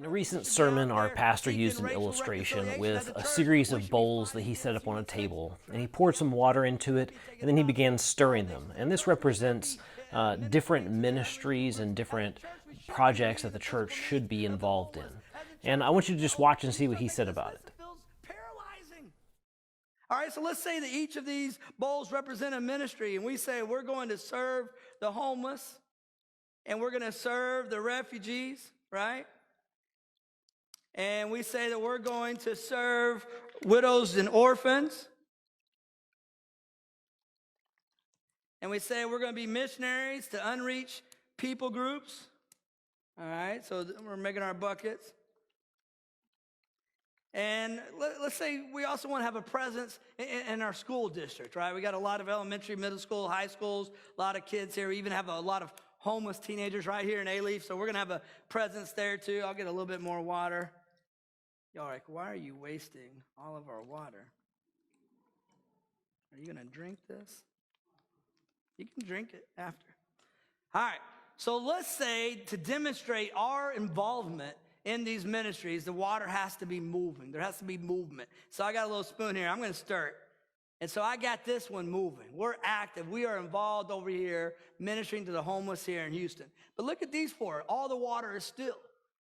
In a recent sermon, our pastor used an illustration with a series of bowls that he set up on a table, and he poured some water into it, and then he began stirring them. And this represents different ministries and different projects that the church should be involved in. And I want you to just watch and see what he said about it. All right, so let's say that each of these bowls represent a ministry, and we say we're going to serve the homeless, and we're going to serve the refugees, right? And we say that we're going to serve widows and orphans. And we say we're going to be missionaries to unreached people groups. All right, so we're making our buckets. And let's say we also want to have a presence in our school district, right? We got a lot of elementary, middle school, high schools, a lot of kids here. We even have a lot of homeless teenagers right here in A-Leaf, so we're going to have a presence there too. I'll get a little bit more water. Y'all are like, why are you wasting all of our water? Are you going to drink this? You can drink it after. All right, so let's say to demonstrate our involvement in these ministries, the water has to be moving. There has to be movement. So I got a little spoon here. I'm going to stir it. And so I got this one moving. We're active. We are involved over here ministering to the homeless here in Houston. But look at these four. All the water is still.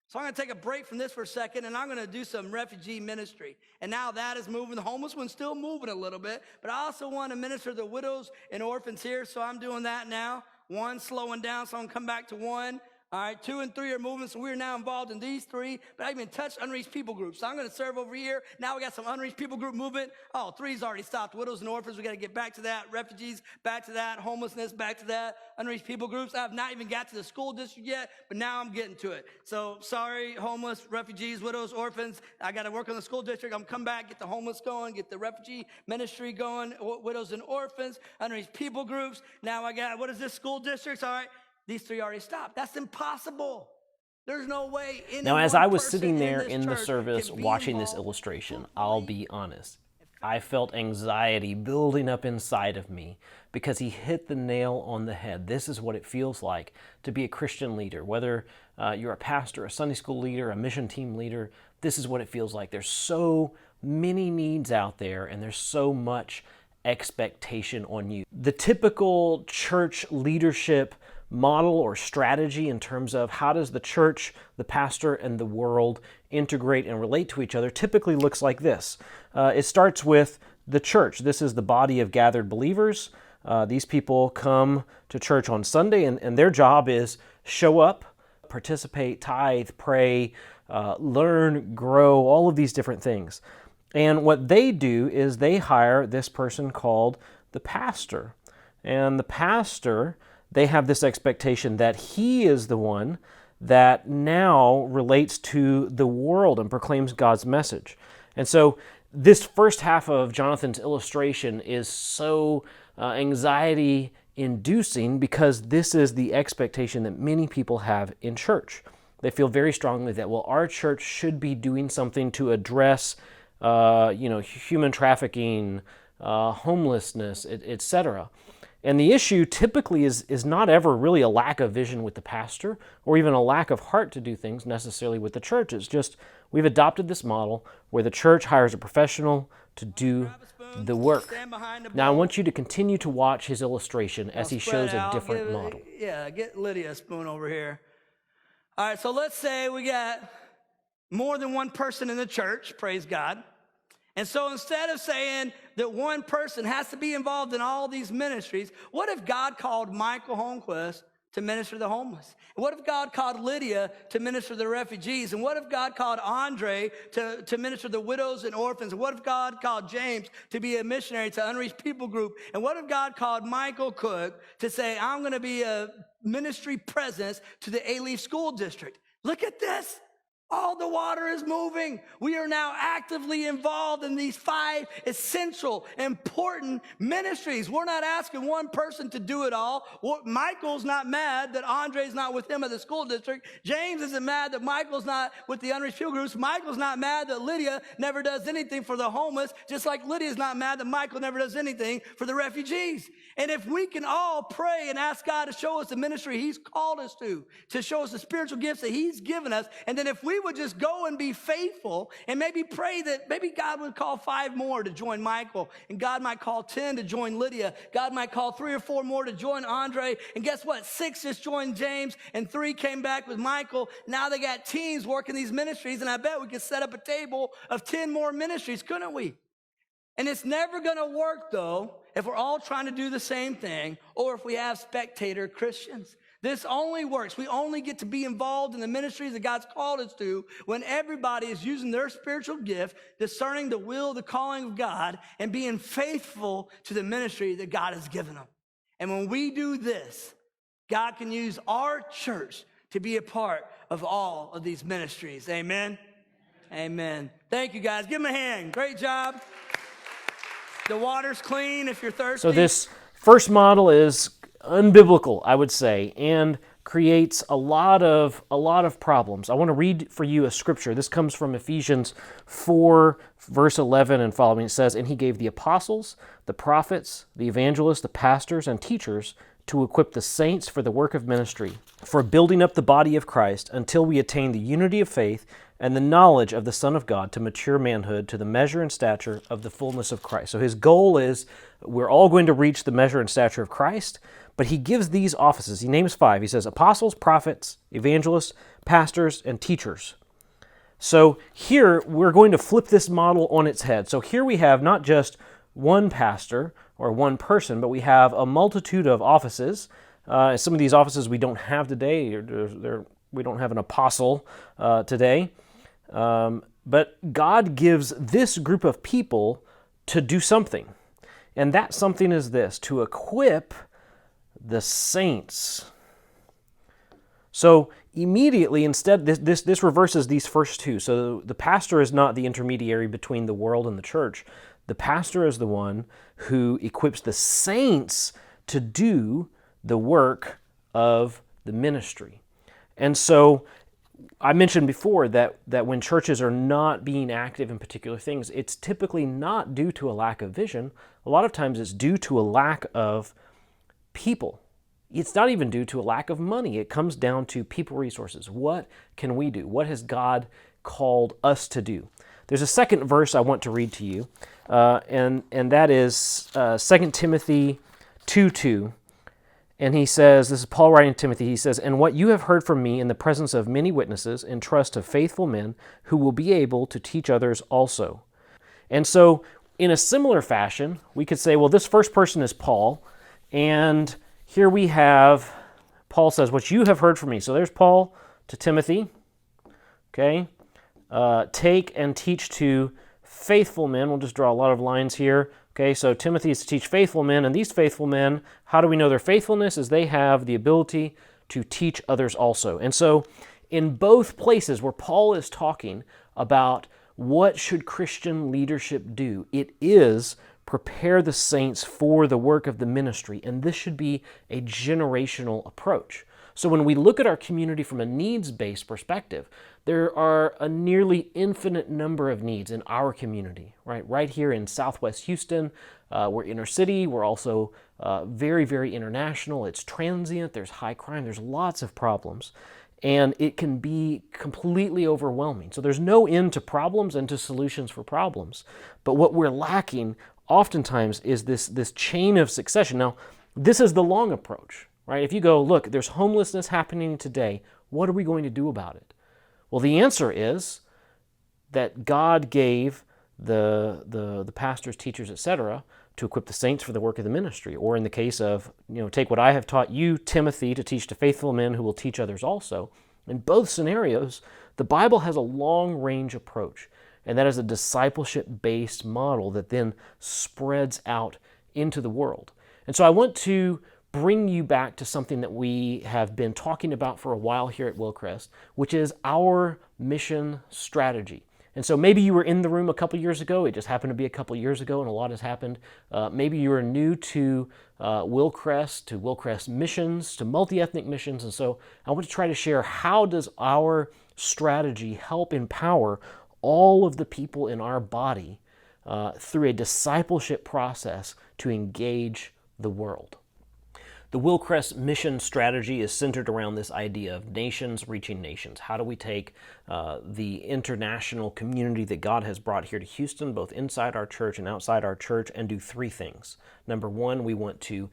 So I'm going to take a break from this for a second, and I'm going to do some refugee ministry. And now that is moving. The homeless one's still moving a little bit. But I also want to minister to the widows and orphans here, so I'm doing that now. One slowing down, so I'm going to come back to one. All right, 2 and 3 are moving, so we're now involved in these 3, but I even touched unreached people groups. So I'm going to serve over here. Now we got some unreached people group movement. Oh, 3's already stopped. Widows and orphans, we got to get back to that. Refugees, back to that. Homelessness, back to that. Unreached people groups. I have not even got to the school district yet, but now I'm getting to it. So sorry, homeless, refugees, widows, orphans. I got to work on the school district. I'm come back, get the homeless going, get the refugee ministry going, widows and orphans, unreached people groups. Now I got, what is this, school districts? All right. These 3 already stopped. That's impossible. There's no way. Now, as I was sitting there in the service watching this illustration, I'll be honest, I felt anxiety building up inside of me because he hit the nail on the head. This is what it feels like to be a Christian leader. Whether you're a pastor, a Sunday school leader, a mission team leader, this is what it feels like. There's so many needs out there, and there's so much expectation on you. The typical church leadership model or strategy in terms of how does the church, the pastor, and the world integrate and relate to each other typically looks like this. It starts with the church. This is the body of gathered believers. These people come to church on Sunday, and their job is show up, participate, tithe, pray, learn, grow, all of these different things. And what they do is they hire this person called the pastor. And the pastor, they have this expectation that he is the one that now relates to the world and proclaims God's message. And so this first half of Jonathan's illustration is so anxiety-inducing because this is the expectation that many people have in church. They feel very strongly that, well, our church should be doing something to address human trafficking, homelessness, etc. And the issue typically is not ever really a lack of vision with the pastor or even a lack of heart to do things necessarily with the church. It's just we've adopted this model where the church hires a professional to do the work. Now I want you to continue to watch his illustration as he shows a different model. Yeah, get Lydia a spoon over here. All right, so let's say we got more than one person in the church, praise God. And so instead of saying that one person has to be involved in all these ministries, what if God called Michael Holmquist to minister to the homeless? And what if God called Lydia to minister to the refugees? And what if God called Andre to minister to the widows and orphans? And what if God called James to be a missionary to unreached people group? And what if God called Michael Cook to say, I'm going to be a ministry presence to the A-Leaf School District? Look at this. All the water is moving. We are now actively involved in these 5 essential, important ministries. We're not asking one person to do it all. Michael's not mad that Andre's not with him at the school district. James isn't mad that Michael's not with the unreached people groups. Michael's not mad that Lydia never does anything for the homeless, just like Lydia's not mad that Michael never does anything for the refugees. And if we can all pray and ask God to show us the ministry he's called us to show us the spiritual gifts that he's given us, and then if we we would just go and be faithful and maybe pray that maybe God would call 5 more to join Michael, and God might call 10 to join Lydia. God might call 3 or 4 more to join Andre. And guess what? 6 just joined James, and 3 came back with Michael. Now they got teams working these ministries, and I bet we could set up a table of 10 more ministries, couldn't we? And it's never going to work, though, if we're all trying to do the same thing or if we have spectator Christians. This only works. We only get to be involved in the ministries that God's called us to when everybody is using their spiritual gift, discerning the will, the calling of God, and being faithful to the ministry that God has given them. And when we do this, God can use our church to be a part of all of these ministries. Amen? Amen. Thank you, guys. Give them a hand. Great job. The water's clean if you're thirsty. So this first model is unbiblical, I would say, and creates a lot of problems. I want to read for you a scripture. This comes from Ephesians 4, verse 11 and following. It says, "And he gave the apostles, the prophets, the evangelists, the pastors, and teachers to equip the saints for the work of ministry, for building up the body of Christ until we attain the unity of faith and the knowledge of the Son of God, to mature manhood, to the measure and stature of the fullness of Christ." So his goal is we're all going to reach the measure and stature of Christ, but he gives these offices. He names 5. He says apostles, prophets, evangelists, pastors, and teachers. So here we're going to flip this model on its head. So here we have not just one pastor or one person, but we have a multitude of offices. Some of these offices we don't have today. We don't have an apostle today. But God gives this group of people to do something. And that something is this: to equip the saints. So immediately, instead, this reverses these first two. So the pastor is not the intermediary between the world and the church. The pastor is the one who equips the saints to do the work of the ministry. And so I mentioned before that when churches are not being active in particular things, it's typically not due to a lack of vision. A lot of times it's due to a lack of people. It's not even due to a lack of money. It comes down to people resources. What can we do? What has God called us to do? There's a second verse I want to read to you, and that is 2 Timothy 2:2. And he says, this is Paul writing to Timothy, he says, "And what you have heard from me in the presence of many witnesses, entrust to faithful men who will be able to teach others also." And so, in a similar fashion, we could say, well, this first person is Paul, and here we have, Paul says, "What you have heard from me." So there's Paul to Timothy, okay? "Take and teach to faithful men." We'll just draw a lot of lines here. Okay, so Timothy is to teach faithful men, and these faithful men, how do we know their faithfulness? Is they have the ability to teach others also. And so in both places where Paul is talking about what should Christian leadership do, it is prepare the saints for the work of the ministry, and this should be a generational approach. So when we look at our community from a needs-based perspective, there are a nearly infinite number of needs in our community, right? Right here in Southwest Houston, we're inner city. We're also very, very international. It's transient. There's high crime. There's lots of problems, and it can be completely overwhelming. So there's no end to problems and to solutions for problems. But what we're lacking oftentimes is this chain of succession. Now, this is the long approach. Right? If you go, look, there's homelessness happening today, what are we going to do about it? Well, the answer is that God gave the pastors, teachers, etc., to equip the saints for the work of the ministry. Or in the case of, take what I have taught you, Timothy, to teach to faithful men who will teach others also. In both scenarios, the Bible has a long-range approach, and that is a discipleship-based model that then spreads out into the world. And so I want to bring you back to something that we have been talking about for a while here at Willcrest, which is our mission strategy. And so maybe you were in the room a couple years ago. It just happened to be a couple years ago, and a lot has happened. Maybe you are new to Willcrest missions, to multi-ethnic missions. And so I want to try to share, how does our strategy help empower all of the people in our body through a discipleship process to engage the world? The Wilcrest mission strategy is centered around this idea of nations reaching nations. How do we take the international community that God has brought here to Houston, both inside our church and outside our church, and do three things. Number one, we want to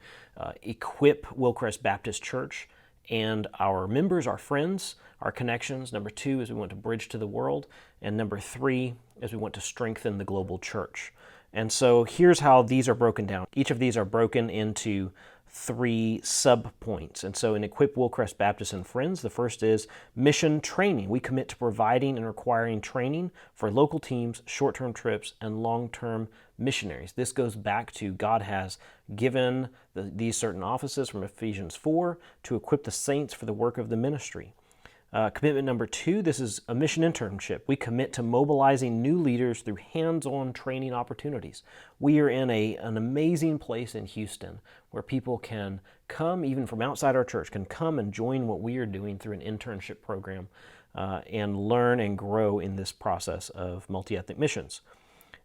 equip Wilcrest Baptist Church and our members, our friends, our connections. Number two is we want to bridge to the world. And number three is we want to strengthen the global church. And so here's how these are broken down. Each of these are broken into three sub-points. And so in Equip Wilcrest Baptist and Friends, the first is mission training. We commit to providing and requiring training for local teams, short-term trips, and long-term missionaries. This goes back to God has given these certain offices from Ephesians 4 to equip the saints for the work of the ministry. Commitment number two, this is a mission internship. We commit to mobilizing new leaders through hands-on training opportunities. We are in an amazing place in Houston where people can come, even from outside our church, can come and join what we are doing through an internship program and learn and grow in this process of multi-ethnic missions.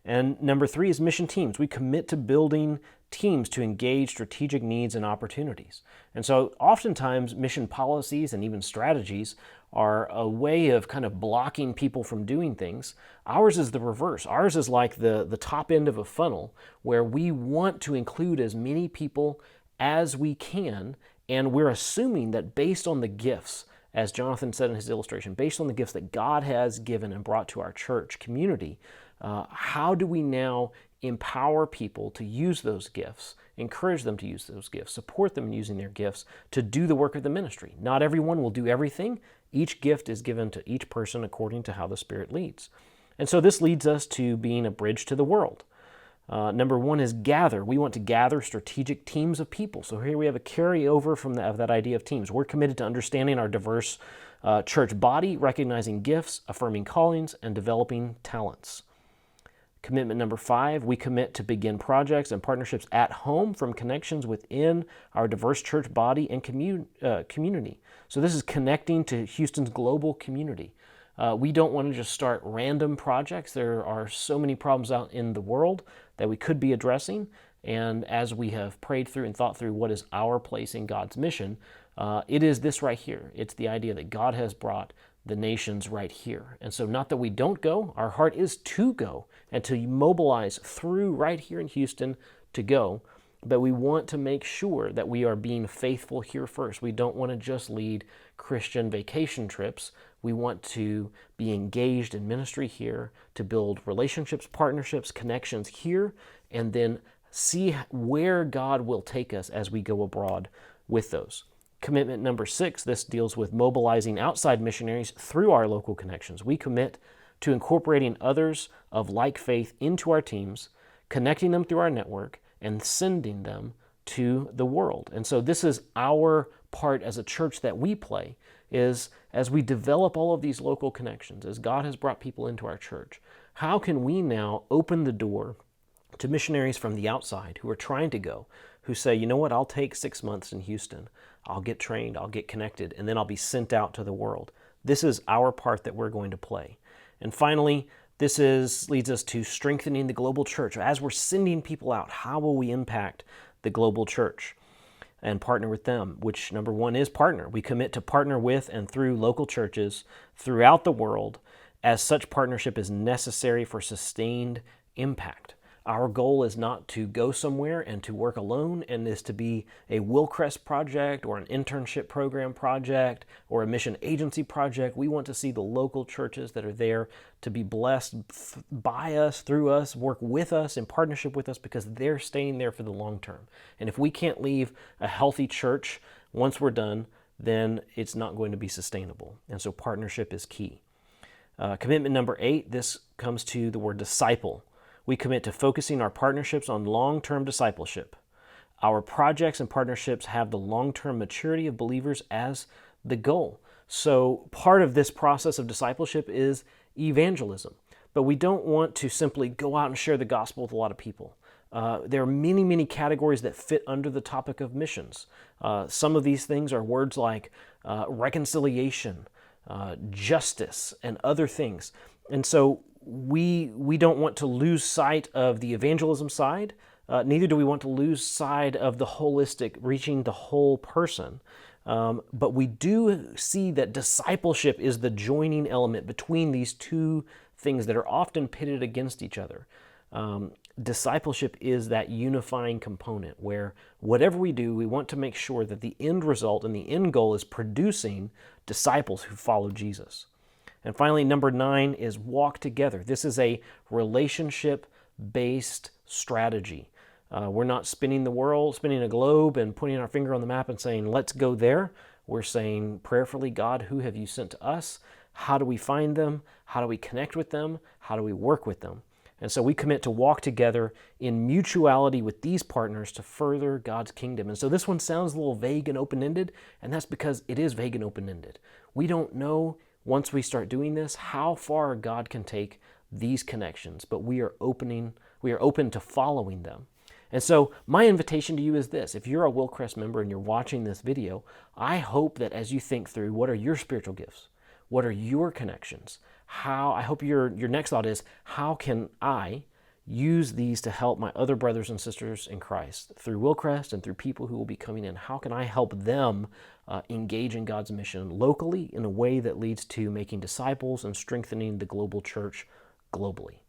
And number three is mission teams. We commit to building teams to engage strategic needs and opportunities. And so oftentimes mission policies and even strategies are a way of kind of blocking people from doing things. Ours is the reverse. Ours is like the top end of a funnel where we want to include as many people as we can, and we're assuming that based on the gifts, as Jonathan said in his illustration, based on the gifts that God has given and brought to our church community, how do we now empower people to use those gifts, encourage them to use those gifts, support them in using their gifts to do the work of the ministry? Not everyone will do everything. Each gift is given to each person according to how the Spirit leads. And so this leads us to being a bridge to the world. Number one is gather. We want to gather strategic teams of people. So here we have a carryover from of that idea of teams. We're committed to understanding our diverse church body, recognizing gifts, affirming callings, and developing talents. Commitment number five, we commit to begin projects and partnerships at home from connections within our diverse church body and community. So this is connecting to Houston's global community. We don't want to just start random projects. There are so many problems out in the world that we could be addressing. And as we have prayed through and thought through what is our place in God's mission, it is this right here. It's the idea that God has brought the nations right here. And so not that we don't go, our heart is to go and to mobilize through right here in Houston to go, but we want to make sure that we are being faithful here first. We don't want to just lead Christian vacation trips. We want to be engaged in ministry here, to build relationships, partnerships, connections here, and then see where God will take us as we go abroad with those. Commitment number six, this deals with mobilizing outside missionaries through our local connections. We commit to incorporating others of like faith into our teams, connecting them through our network, and sending them to the world. And so this is our part as a church that we play, is as we develop all of these local connections, as God has brought people into our church, how can we now open the door to missionaries from the outside who are trying to go, who say, you know what, I'll take 6 months in Houston. I'll get trained, I'll get connected, and then I'll be sent out to the world. This is our part that we're going to play. And finally, this leads us to strengthening the global church. As we're sending people out, how will we impact the global church and partner with them? Which, number one, is partner. We commit to partner with and through local churches throughout the world, as such partnership is necessary for sustained impact. Our goal is not to go somewhere and to work alone, and is to be a Wilcrest project or an internship program project or a mission agency project. We want to see the local churches that are there to be blessed by us, through us, work with us, in partnership with us, because they're staying there for the long term. And if we can't leave a healthy church once we're done, then it's not going to be sustainable. And so partnership is key. Commitment number 8, this comes to the word disciple. We commit to focusing our partnerships on long-term discipleship. Our projects and partnerships have the long-term maturity of believers as the goal. So part of this process of discipleship is evangelism. But we don't want to simply go out and share the gospel with a lot of people. There are many, many categories that fit under the topic of missions. Some of these things are words like reconciliation, justice, and other things. And so we don't want to lose sight of the evangelism side, Neither do we want to lose sight of the holistic, reaching the whole person. But we do see that discipleship is the joining element between these two things that are often pitted against each other. Discipleship is that unifying component where whatever we do, we want to make sure that the end result and the end goal is producing disciples who follow Jesus. And finally, number 9 is walk together. This is a relationship-based strategy. We're not spinning the world, spinning a globe and putting our finger on the map and saying, let's go there. We're saying prayerfully, God, who have you sent to us? How do we find them? How do we connect with them? How do we work with them? And so we commit to walk together in mutuality with these partners to further God's kingdom. And so this one sounds a little vague and open-ended, and that's because it is vague and open-ended. We don't know, once we start doing this, how far God can take these connections, but we are open to following them. And so my invitation to you is this. If you're a Willcrest member and you're watching this video, I hope that as you think through what are your spiritual gifts, what are your connections, I hope your next thought is, how can I use these to help my other brothers and sisters in Christ through Willcrest and through people who will be coming in? How can I help them engage in God's mission locally in a way that leads to making disciples and strengthening the global church globally?